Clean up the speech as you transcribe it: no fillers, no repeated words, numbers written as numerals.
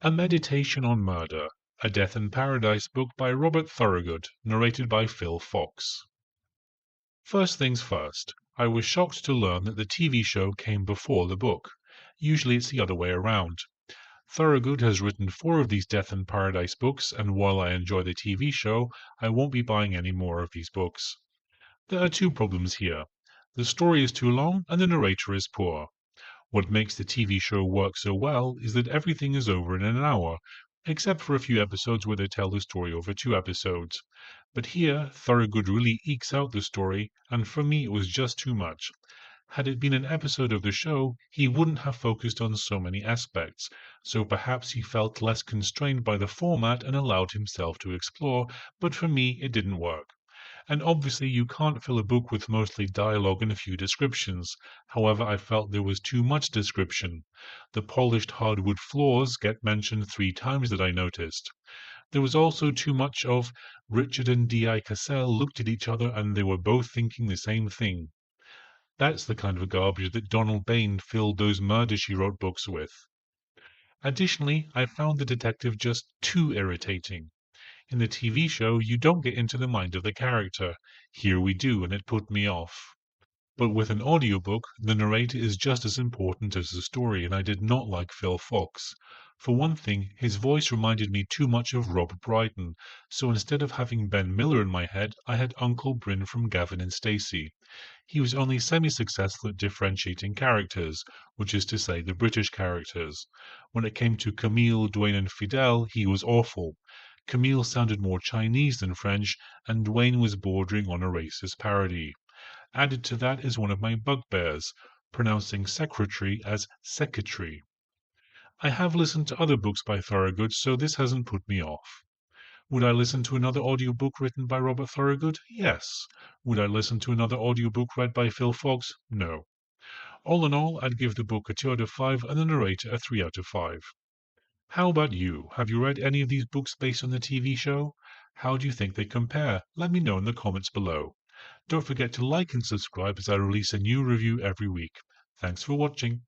A Meditation on Murder, A Death in Paradise book by Robert Thorogood, narrated by Phil Fox. First things first, I was shocked to learn that the TV show came before the book. Usually it's the other way around. Thorogood has written 4 of these Death in Paradise books, and while I enjoy the TV show, I won't be buying any more of these books. There are 2 problems here. The story is too long, and the narrator is poor. What makes the TV show work so well is that everything is over in an hour, except for a few episodes where they tell the story over 2 episodes. But here, Thorogood really ekes out the story, and for me it was just too much. Had it been an episode of the show, he wouldn't have focused on so many aspects, so perhaps he felt less constrained by the format and allowed himself to explore, but for me it didn't work. And obviously you can't fill a book with mostly dialogue and a few descriptions. However, I felt there was too much description. The polished hardwood floors get mentioned 3 times that I noticed. There was also too much of Richard and D.I. Cassell looked at each other and they were both thinking the same thing. That's the kind of garbage that Donald Bain filled those Murder, She Wrote books with. Additionally, I found the detective just too irritating. In the TV show, you don't get into the mind of the character. Here we do, and it put me off. But with an audiobook, the narrator is just as important as the story, and I did not like Phil Fox. For one thing, his voice reminded me too much of Rob Brydon, so instead of having Ben Miller in my head, I had Uncle Bryn from Gavin and Stacey. He was only semi-successful at differentiating characters, which is to say the British characters. When it came to Camille, Dwayne and Fidel, he was awful. Camille sounded more Chinese than French, and Dwayne was bordering on a racist parody. Added to that is one of my bugbears, pronouncing secretary as secretary. I have listened to other books by Thorogood, so this hasn't put me off. Would I listen to another audiobook written by Robert Thorogood? Yes. Would I listen to another audiobook read by Phil Fox? No. All in all, I'd give the book a 2 out of 5 and the narrator a 3 out of 5. How about you? Have you read any of these books based on the TV show? How do you think they compare? Let me know in the comments below. Don't forget to like and subscribe as I release a new review every week. Thanks for watching.